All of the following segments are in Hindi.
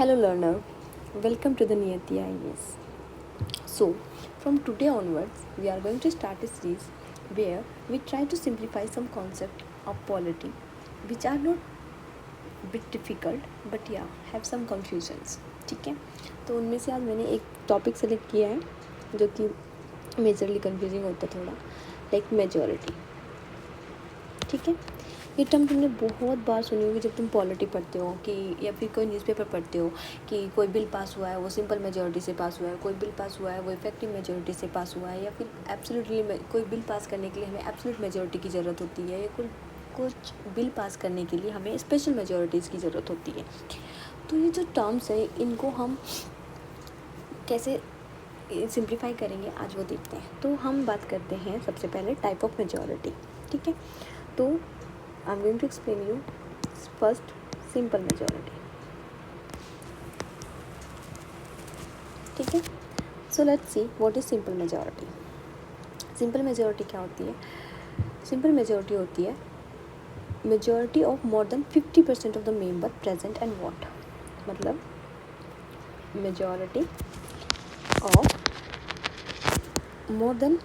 Hello learner, welcome to the Niyati IAS. So, from today onwards, we are going to start a series where we try to simplify some concept of polity which are not bit difficult but yeah have some confusions. ठीक है, तो उनमें से आज मैंने एक टॉपिक सेलेक्ट किया है जो कि मेजरली कंफ्यूजिंग होता है थोड़ा, लाइक मेजॉरिटी. ठीक है, ये टर्म तुमने बहुत बार सुनी होगी जब तुम पॉलिटी पढ़ते हो कि या फिर कोई न्यूज़पेपर पढ़ते हो कि कोई बिल पास हुआ है वो सिंपल मेजॉरिटी से पास हुआ है, कोई बिल पास हुआ है वो इफेक्टिव मेजॉरिटी से पास हुआ है, या फिर एब्सोल्युटली कोई बिल पास करने के लिए हमें एब्सोल्यूट मेजॉरिटी की ज़रूरत होती है, या कुछ बिल पास करने के लिए हमें स्पेशल मेजॉरिटीज़ की ज़रूरत होती है. तो ये जो टर्म्स है इनको हम कैसे सिंप्लीफाई करेंगे आज वो देखते हैं. तो हम बात करते हैं सबसे पहले टाइप ऑफ मेजॉरिटी. ठीक है, तो I'm going to explain you first simple majority. ठीक है, so let's see what is simple majority. Simple majority क्या होती है? Simple majority होती है majority of more than 50% of the member present and vote. मतलब majority of more than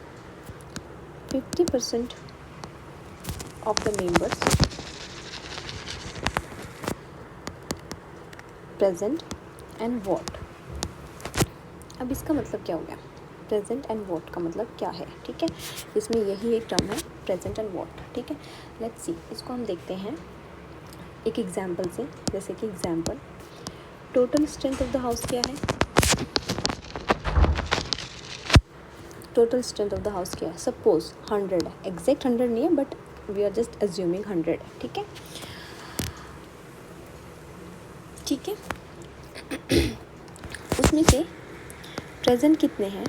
50% of the members present and vote. अब इसका मतलब क्या हो गया? प्रेजेंट एंड वोट का मतलब क्या है? ठीक है, इसमें यही एक टर्म है प्रेजेंट एंड वोट. ठीक है, लेट्स सी, इसको हम देखते हैं एक एग्जांपल से. जैसे कि example, total strength of the house क्या है? Total strength of the house क्या है? सपोज 100 है. एग्जैक्ट 100 नहीं है but we are just assuming 100 है. ठीक है, ठीक है. उसमें से प्रेजेंट कितने हैं?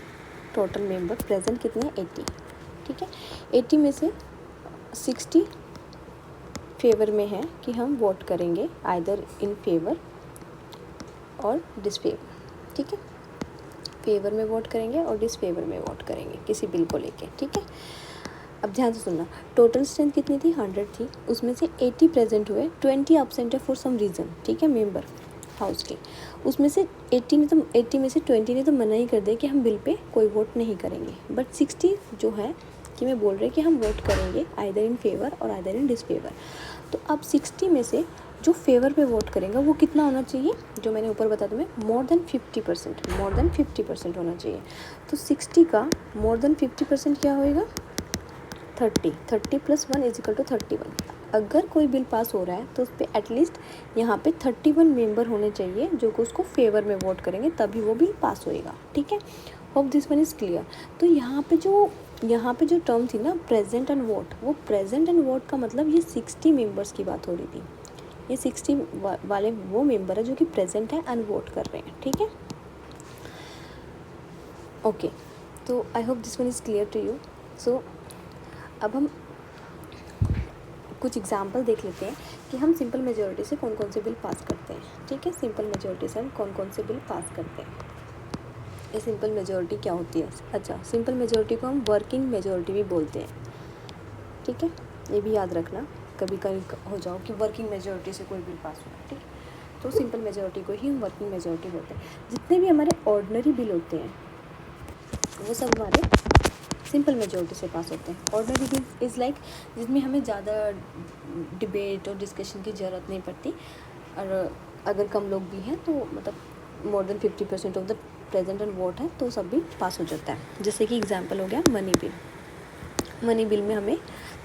टोटल मेंबर प्रेजेंट कितने हैं? 80. ठीक है, 80 में से 60 फेवर में है कि हम वोट करेंगे आइदर इन फेवर और डिसफेवर. ठीक है, फेवर में वोट करेंगे और डिसफेवर में वोट करेंगे किसी बिल को लेके. ठीक है, अब ध्यान से सुनना, टोटल स्ट्रेंथ कितनी थी? 100 थी. उसमें से 80 प्रेजेंट हुए, 20 एब्सेंट है फॉर सम रीज़न. ठीक है, मेंबर हाउस के. उसमें से 80 में से 20 ने तो मना ही कर दिया कि हम बिल पे कोई वोट नहीं करेंगे, बट 60 जो है कि मैं बोल रही कि हम वोट करेंगे आइदर इन फेवर और आइदर इन डिसफेवर. तो अब 60 में से जो फेवर पे वोट करेंगे वो कितना होना चाहिए? जो मैंने ऊपर बता दूँ, मोर देन 50% होना चाहिए. तो 60 का मोर देन 50% क्या होएगा? 30 + 1 = 31. अगर कोई बिल पास हो रहा है तो उस पर एटलीस्ट यहाँ पे 31 मेंबर होने चाहिए जो कि उसको फेवर में वोट करेंगे, तभी वो बिल पास होएगा. ठीक है, hope this one is clear. तो यहाँ पे जो टर्म थी ना प्रेजेंट एंड वोट, वो प्रेजेंट एंड वोट का मतलब ये 60 मेंबर्स की बात हो रही थी. ये 60 वाले वो मेंबर है जो कि प्रेजेंट है एंड वोट कर रहे हैं. ठीक है, ओके. तो I hope this one is clear to you. So अब हम कुछ एग्जाम्पल देख लेते हैं कि हम सिंपल मेजॉरिटी से कौन कौन से बिल पास करते हैं. ठीक है, सिंपल मेजॉरिटी से हम कौन कौन से बिल पास करते हैं. ये सिंपल मेजॉरिटी क्या होती है? अच्छा, सिंपल मेजॉरिटी को हम वर्किंग मेजॉरिटी भी बोलते हैं. ठीक है, ये भी याद रखना, कभी कभी हो जाओ कि वर्किंग मेजॉरिटी से कोई बिल पास हुआ. ठीक है, तो सिंपल मेजॉरिटी को ही हम वर्किंग मेजॉरिटी बोलते हैं. जितने भी हमारे ऑर्डिनरी बिल होते हैं वो सब हमारे सिंपल मेजॉरिटी से पास होते हैं. ऑर्डिनरी बिल इज़ लाइक जिसमें हमें ज़्यादा डिबेट और डिस्कशन की ज़रूरत नहीं पड़ती, और अगर कम लोग भी हैं तो मतलब मोर than 50% of the present and vote है तो सब भी पास हो जाता है. जैसे कि एग्जांपल हो गया मनी बिल. मनी बिल में हमें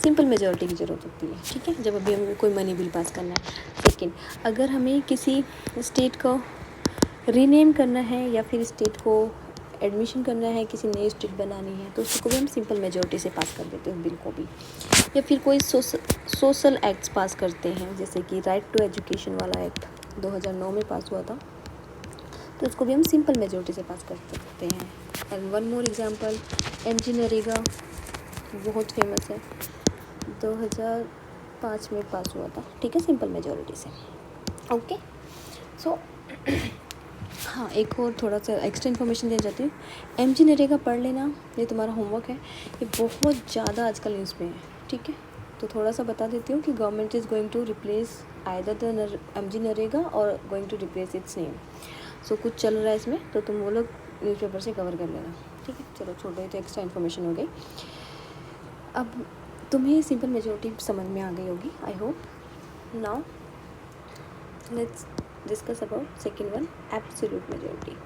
सिंपल मेजॉरिटी की ज़रूरत होती है. ठीक है, जब अभी हमें कोई मनी बिल पास करना है. सेकेंड, अगर हमें किसी स्टेट को रीनेम करना है या फिर स्टेट को एडमिशन करना है, किसी नई स्टेट बनानी है, तो उसको भी हम सिंपल मेजॉरिटी से पास कर देते हैं उस बिल को भी. या फिर कोई सोशल एक्ट्स पास करते हैं, जैसे कि राइट टू एजुकेशन वाला एक्ट 2009 में पास हुआ था, तो उसको भी हम सिंपल मेजॉरिटी से पास कर सकते हैं. And one more example, MG NREGA बहुत फेमस है, 2005 में पास हुआ था. ठीक है, सिंपल मेजॉरिटी से. ओके, सो हाँ, एक और थोड़ा सा एक्स्ट्रा इन्फॉर्मेशन दे जाती हूँ. MG नरेगा पढ़ लेना, ये तुम्हारा होमवर्क है. ये बहुत ज़्यादा आजकल न्यूज़ में है. ठीक है, तो थोड़ा सा बता देती हूँ कि government is going to replace either the MG NREGA और going to replace its name. So कुछ चल रहा है इसमें, तो तुम वो लोग न्यूज़पेपर से कवर कर लेना, ठीक है। चलो छोड़ो, तो एक्स्ट्रा इन्फॉर्मेशन हो गई। अब तुम्हें सिंपल मेजॉरिटी समझ में आ गई होगी, I hope. Now let's discuss about second one, absolute majority.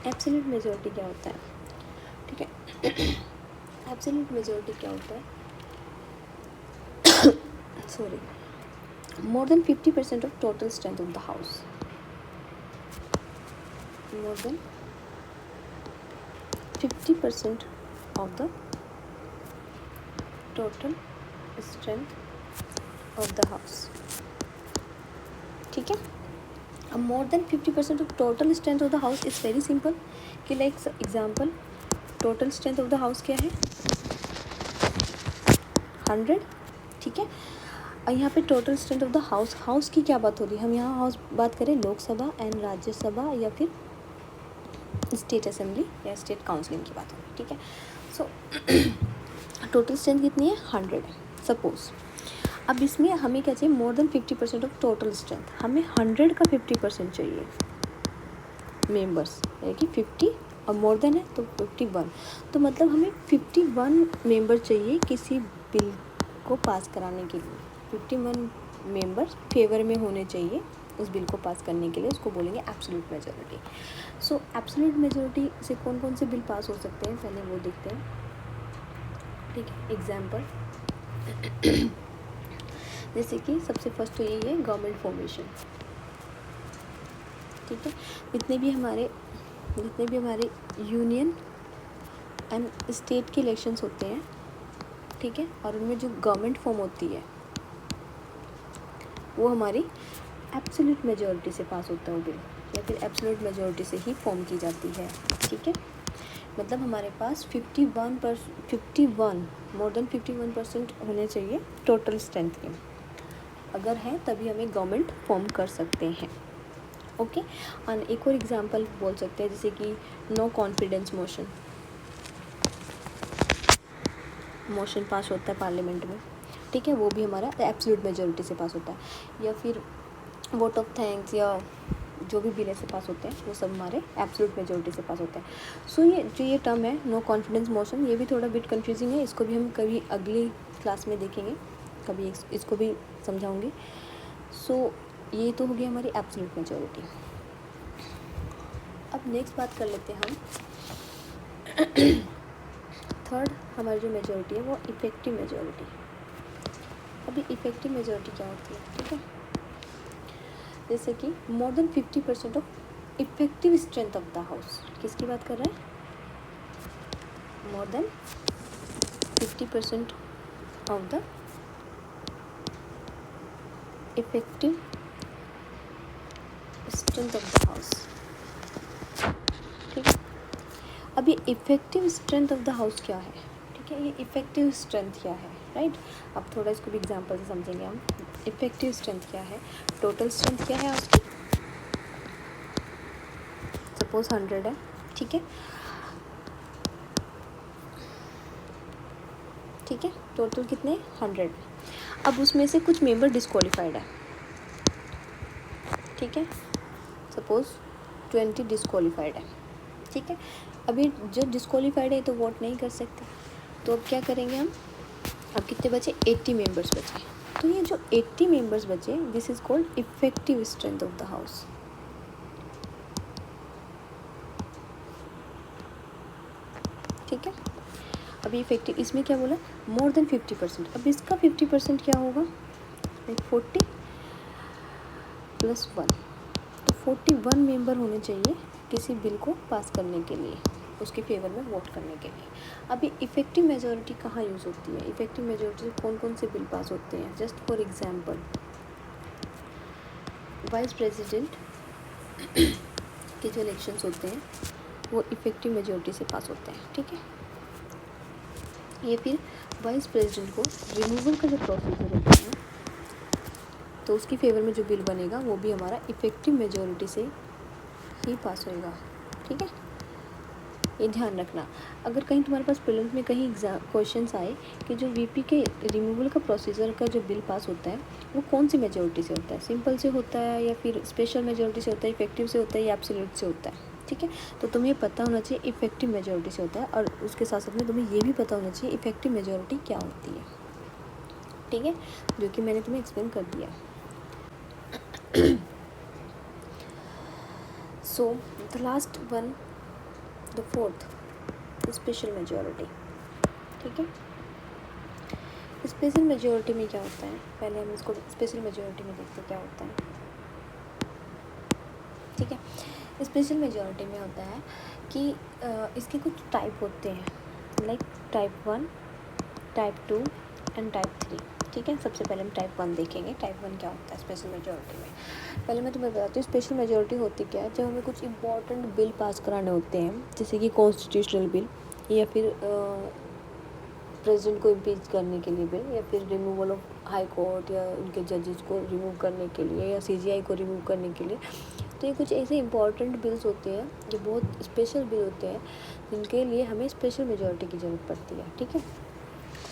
Absolute majority क्या होता है, ठीक है। एब्सोल्यूट मेजॉरिटी क्या होता है, sorry, more than 50% of total strength of the house, more than 50% of the total strength of the house, ठीक है। अब more than 50% of total strength of the house is very simple कि like example, total strength of the house क्या है, 100, ठीक है। और यहाँ पे total strength of the house, house की क्या बात हो रही है, हम यहाँ हाउस बात करें लोकसभा एंड राज्यसभा या फिर स्टेट असेंबली या स्टेट काउंसिलिंग की बात हो रही है, ठीक है। सो टोटल स्ट्रेंथ कितनी है, 100 है सपोज। अब इसमें हमें क्या चाहिए, मोर देन 50% ऑफ टोटल स्ट्रेंथ, हमें 100 का 50% चाहिए मेंबर्स, यानी कि 50 और मोर देन है तो 51, तो मतलब हमें 51 मेंबर चाहिए किसी बिल को पास कराने के लिए। 51 मेंबर्स फेवर में होने चाहिए उस बिल को पास करने के लिए, उसको बोलेंगे एब्सोल्यूट मेजॉरिटी। सो एब्सोल्यूट मेजॉरिटी से कौन कौन से बिल पास हो सकते हैं, पहले वो देखते हैं, ठीक है। एग्जाम्पल जैसे कि सबसे फर्स्ट तो यही है गवर्नमेंट फॉर्मेशन, ठीक है। जितने भी हमारे यूनियन एंड स्टेट के इलेक्शंस होते हैं, ठीक है, और उनमें जो गवर्नमेंट फॉर्म होती है वो हमारी एब्सोल्यूट मेजॉरिटी से पास होता है वो बिल, या फिर एब्सोल्यूट मेजॉरिटी से ही फॉर्म की जाती है, ठीक है। मतलब हमारे पास 51 मोर देन 51% होने चाहिए टोटल स्ट्रेंथ के, अगर है तभी हमें गवर्नमेंट फॉर्म कर सकते हैं, ओके। और एक और एग्जांपल बोल सकते हैं, जैसे कि नो कॉन्फिडेंस मोशन पास होता है पार्लियामेंट में, ठीक है, वो भी हमारा एब्सोल्यूट मेजॉरिटी से पास होता है। या फिर वोट ऑफ थैंक्स या जो भी बिल ऐसे पास होते हैं वो सब हमारे एब्सोल्यूट मेजॉरिटी से पास होते हैं। सो ये टर्म है नो कॉन्फिडेंस मोशन, ये भी थोड़ा बिट कंफ्यूजिंग है, इसको भी हम कभी अगली क्लास में देखेंगे, कभी इसको भी समझाऊंगी। सो ये तो हो गई हमारी एब्सोल्यूट मेजॉरिटी। अब नेक्स्ट बात कर लेते हैं हम थर्ड, हमारी जो मेजॉरिटी है वो इफेक्टिव मेजॉरिटी। अभी इफेक्टिव मेजॉरिटी क्या होती है, ठीक है। जैसे कि मोर than 50% of effective strength of the house, किसकी बात कर रहे हैं, मोर than 50% of the effective strength of the house, ठीक है। अभी effective strength of the house क्या है, ठीक है, ये इफेक्टिव स्ट्रेंथ क्या है, राइट। अब थोड़ा इसको भी एग्जांपल से समझेंगे हम। इफेक्टिव स्ट्रेंथ क्या है, टोटल स्ट्रेंथ क्या है उसकी, सपोज 100 है, ठीक है, ठीक है, टोटल कितने 100। अब उसमें से कुछ मेंबर डिस्क्वालीफाइड है, ठीक है, सपोज 20 डिस्क्वालीफाइड है, ठीक है। अभी जो डिस्क्वालीफाइड है तो वोट नहीं कर सकते, तो अब क्या करेंगे हम, अब कितने बचे, 80 मेंबर्स बचे। तो ये जो 80 मेंबर्स बचे, this is called effective strength of the house, ठीक है। अभी इफेक्टिव इसमें क्या बोला, मोर देन 50%। अब इसका 50% क्या होगा, 40 + 1, तो 41 मेंबर होने चाहिए किसी बिल को पास करने के लिए, उसके फेवर में वोट करने के लिए। अभी इफेक्टिव मेजॉरिटी कहाँ यूज़ होती है, इफेक्टिव मेजॉरिटी से कौन कौन से बिल पास होते हैं, just for example vice president के जो इलेक्शंस होते हैं वो इफेक्टिव मेजॉरिटी से पास होते हैं, ठीक है। ये फिर वाइस प्रेसिडेंट को रिमूवल का जो प्रोसीजर होता है तो उसकी फेवर में जो बिल बनेगा वो भी हमारा इफेक्टिव मेजॉरिटी से ही पास होएगा, ठीक है। ये ध्यान रखना। अगर कहीं तुम्हारे पास प्रीलिम्स में कहीं क्वेश्चंस आए कि जो वीपी के रिमूवल का प्रोसीजर का जो बिल पास होता है वो कौन सी मेजोरिटी से होता है, सिंपल से होता है या फिर स्पेशल मेजोरिटी से होता है, इफेक्टिव से होता है या एब्सोल्यूट से होता है, ठीक है। तो तुम्हें पता होना चाहिए इफेक्टिव मेजोरिटी से होता है, और उसके साथ साथ में तुम्हें ये भी पता होना चाहिए इफेक्टिव मेजोरिटी क्या होती है, ठीक है, जो कि मैंने तुम्हें एक्सप्लेन कर दिया। So the last one, the fourth, special majority, ठीक है। स्पेशल मेजोरिटी में क्या होता है, पहले हम इसको स्पेशल मेजोरिटी में देखते हैं क्या होता है, ठीक है। स्पेशल मेजोरिटी में होता है कि इसके कुछ टाइप होते हैं, like type 1, type 2 and type 3, ठीक है। सबसे पहले हम टाइप 1 देखेंगे। टाइप 1 क्या होता है स्पेशल मेजोरिटी में। पहले मैं तुम्हें बताती हूँ स्पेशल मेजोरिटी होती क्या है। जब हमें कुछ इंपॉर्टेंट बिल पास कराने होते हैं, जैसे कि कॉन्स्टिट्यूशनल बिल या फिर प्रेसिडेंट को इम्पीच करने के लिए बिल, या फिर रिमूवल ऑफ हाई कोर्ट या उनके जजेस को रिमूव करने के लिए, या सीजीआई को रिमूव करने के लिए। तो ये कुछ ऐसे इंपॉर्टेंट बिल्स होते हैं जो बहुत स्पेशल बिल होते हैं, जिनके लिए हमें स्पेशल मेजोरिटी की ज़रूरत पड़ती है, ठीक है।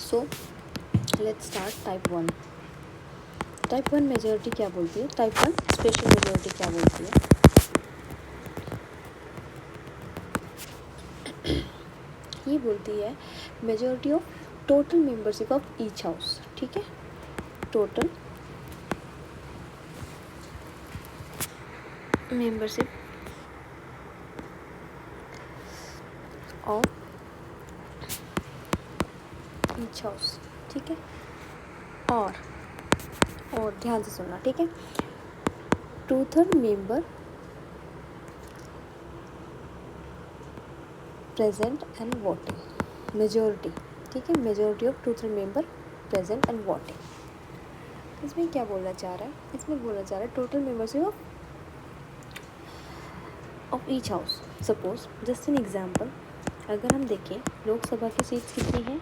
So let's start type 1। Type 1 majority क्या बोलती है, टाइप 1 स्पेशल मेजोरिटी क्या बोलती है। ये बोलती है majority of total membership of each house, ठीक है। Total membership of each house, ठीक है। और ध्यान से सुनना, ठीक है। 2/3 member present and voting, majority, ठीक है। Majority of 2/3 member present and voting. इसमें क्या बोलना चाह रहा है, इसमें बोलना चाह रहा है total membership of each house. Suppose just an example, अगर हम देखें लोकसभा की सीट्स कितनी हैं,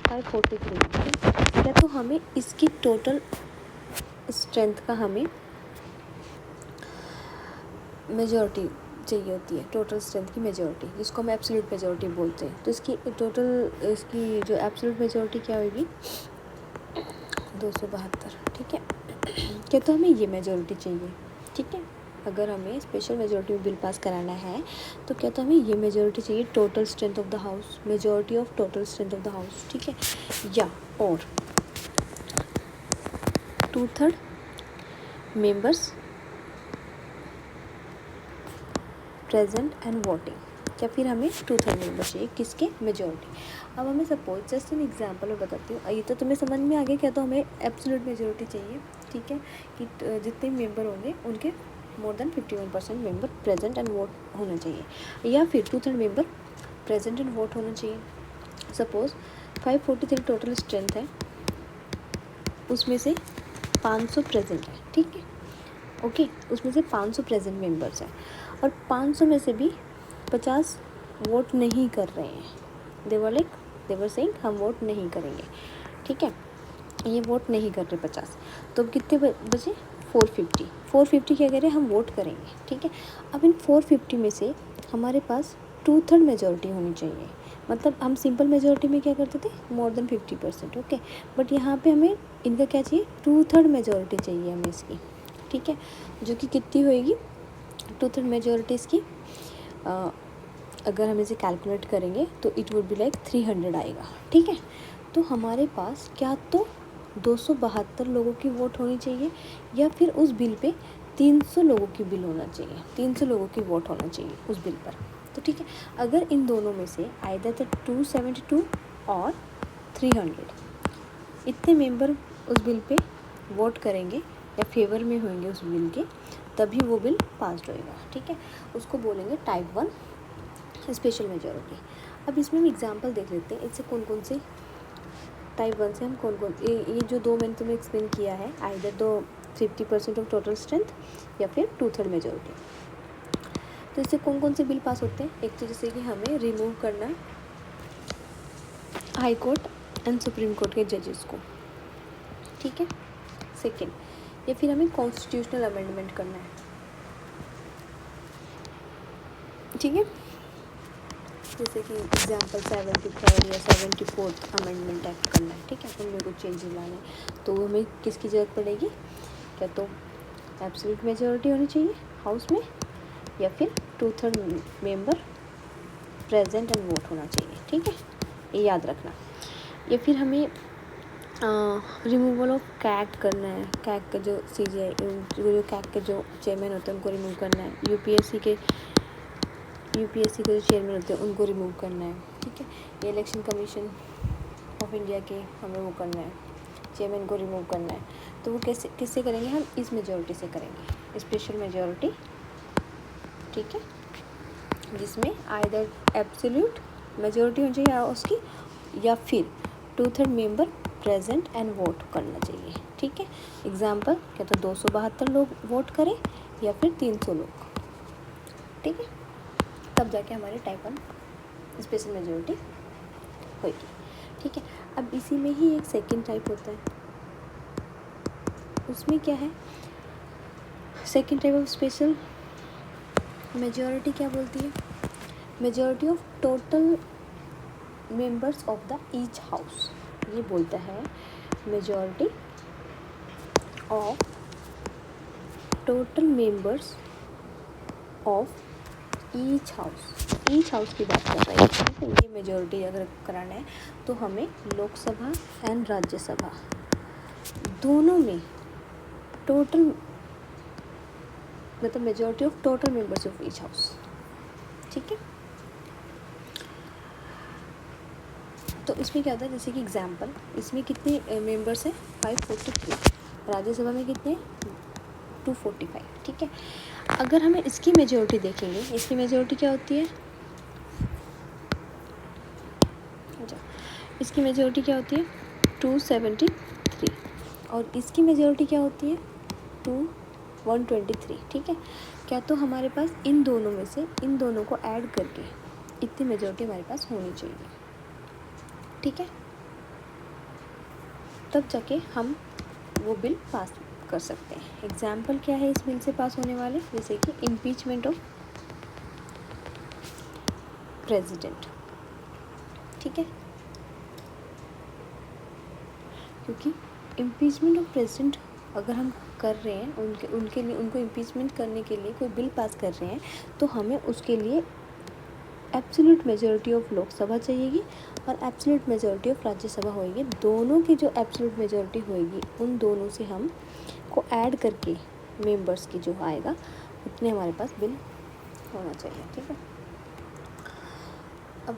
543, क्या तो हमें इसकी टोटल स्ट्रेंथ का हमें मेजॉरिटी चाहिए होती है, टोटल स्ट्रेंथ की मेजॉरिटी, जिसको हम एब्सोल्यूट मेजॉरिटी बोलते हैं। तो इसकी टोटल, इसकी जो एब्सोल्यूट मेजॉरिटी क्या होगी, 272, ठीक है। क्या तो हमें ये मेजॉरिटी चाहिए, ठीक है। अगर हमें स्पेशल मेजॉरिटी में बिल पास कराना है तो क्या तो हमें ये मेजॉरिटी चाहिए, total strength of the house, majority of total strength of the house, ठीक है। या और 2/3 मेंबर्स प्रेजेंट एंड वोटिंग, या फिर हमें 2/3 मेंबर चाहिए, किसके, मेजॉरिटी। अब हमें सपोज जस्ट एन एग्जांपल में बताती हूँ, ये तो तुम्हें समझ में आ गया। क्या तो हमें एब्सोल्यूट मेजॉरिटी चाहिए, ठीक है, कि जितने मेंबर होंगे उनके more than 51% member present and vote होना चाहिए, या फिर 2/3 मेंबर प्रेजेंट एंड वोट होना चाहिए। सपोज 543 टोटल स्ट्रेंथ है, उसमें से 500 प्रेजेंट है, ठीक है, ओके। उसमें से 500 प्रेजेंट मेंबर्स हैं, और 500 में से भी 50 वोट नहीं कर रहे हैं। देवर सेइंग हम वोट नहीं करेंगे, ठीक है, ये वोट नहीं कर रहे 50। तो अब कितने बचे, 450 क्या कह रहे हैं, हम वोट करेंगे, ठीक है। अब इन 450 में से हमारे पास 2/3 मेजॉरिटी होनी चाहिए। मतलब हम सिंपल मेजॉरिटी में क्या करते थे, मोर देन 50%, ओके। बट यहाँ पे हमें इनका क्या चाहिए, 2/3 मेजॉरिटी चाहिए हमें इसकी, ठीक है, जो कि कितनी होएगी, 2/3 मेजॉरिटी इसकी। अगर हम इसे कैलकुलेट करेंगे तो इट वुड बी लाइक 300 आएगा, ठीक है। तो हमारे पास क्या तो 272 लोगों की वोट होनी चाहिए, या फिर उस बिल पे 300 लोगों की बिल होना चाहिए, 300 लोगों की वोट होना चाहिए उस बिल पर। तो ठीक है, अगर इन दोनों में से आइदर तो 272 और 300 इतने मेंबर उस बिल पे वोट करेंगे या फेवर में होंगे उस बिल के, तभी वो बिल पास होएगा, ठीक है। उसको बोलेंगे टाइप 1 स्पेशल मेजॉरिटी। अब इसमें हम एग्जांपल देख लेते हैं, इससे कौन कौन से टाइप 1 से हम कौन कौन ये जो दो मैंने तुम्हें एक्सप्लेन किया है, आइदर तो 50% ऑफ टोटल स्ट्रेंथ या फिर 2/3 मेजॉरिटी। तो इससे कौन कौन से बिल पास होते हैं, एक तो जैसे कि हमें रिमूव करना है high court and supreme court के जजेस को, ठीक है। सेकेंड, या फिर हमें कॉन्स्टिट्यूशनल अमेंडमेंट करना है, ठीक है। जैसे कि एग्जाम्पल 73 या 74 अमेंडमेंट एक्ट करना है, ठीक है, उनमें कुछ चेंजेस लाने हैं, तो हमें किसकी ज़रूरत पड़ेगी, क्या तो एब्सोल्यूट मेजॉरिटी होनी चाहिए हाउस में, या फिर 2/3 मेंबर प्रेजेंट एंड वोट होना चाहिए, ठीक है, ये याद रखना। या फिर हमें रिमूवल ऑफ कैग करना है, कैग का जो CGI जो कैग के जो चेयरमैन होते हैं उनको रिमूव करना है, यूपीएससी के जो चेयरमैन होते हैं उनको रिमूव करना है, ठीक है, ये इलेक्शन कमीशन ऑफ इंडिया के हमें वो करना है, चेयरमैन को रिमूव करना है, तो वो कैसे किससे करेंगे, हम इस मेजॉरिटी से करेंगे, स्पेशल मेजॉरिटी, ठीक है, जिसमें आइदर एब्सोल्यूट मेजॉरिटी होनी चाहिए उसकी, या फिर 2/3 मेंबर प्रेजेंट एंड वोट करना चाहिए, ठीक है। एग्जाम्पल क्या तो 272 लोग वोट करें या फिर 300 लोग, ठीक है, तब जाके हमारे टाइप 1 स्पेशल मेजॉरिटी होगी, ठीक है। अब इसी में ही एक सेकंड टाइप होता है, उसमें क्या है, second type of special majority क्या बोलती है, majority of total members of the each house, ये बोलता है majority of total members of each house की बात कर रही है, ठीक है। ये मेजॉरिटी अगर कराना है तो हमें लोकसभा एंड राज्यसभा दोनों में टोटल मतलब majority of total members of each house, ठीक है। तो इसमें क्या होता है, जैसे कि एग्जाम्पल, इसमें कितने मेंबर्स हैं, 543, राज्यसभा में कितने, 245, ठीक है। अगर हमें इसकी मेजॉरिटी देखेंगे, इसकी मेजॉरिटी क्या होती है, इसकी मेजॉरिटी क्या होती है 273, और इसकी मेजॉरिटी क्या होती है 123, ठीक है। क्या तो हमारे पास इन दोनों में से इन दोनों को ऐड करके इतनी मेजॉरिटी हमारे पास होनी चाहिए, ठीक है, तब जाके हम वो बिल पास कर सकते हैं। एग्जाम्पल क्या है इस बिल से पास होने वाले, जैसे कि इम्पीचमेंट ऑफ प्रेसिडेंट, ठीक है, क्योंकि इम्पीचमेंट ऑफ प्रेसिडेंट अगर हम कर रहे हैं उनके लिए, उनको इम्पीचमेंट करने के लिए कोई बिल पास कर रहे हैं, तो हमें उसके लिए एब्सोल्यूट मेजॉरिटी ऑफ लोकसभा चाहिएगी और एब्सोल्यूट मेजॉरिटी ऑफ राज्यसभा होएगी। दोनों की जो एब्सोल्यूट मेजॉरिटी होएगी उन दोनों से हम को ऐड करके मेंबर्स की जो आएगा उतने हमारे पास बिल होना चाहिए, ठीक है। अब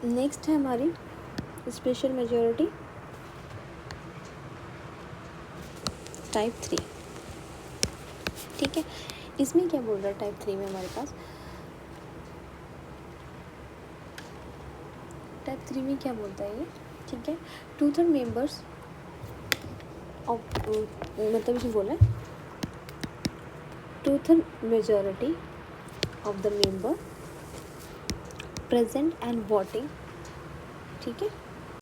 नेक्स्ट है हमारी स्पेशल मेजॉरिटी टाइप 3, ठीक है। इसमें क्या बोल रहा है टाइप 3 में हमारे पास, टाइप 3 में क्या बोलता है ये, ठीक है, 2/3 मेंबर्स ऑफ मतलब इसे बोला है 2/3 majority of the member present and voting, ठीक है,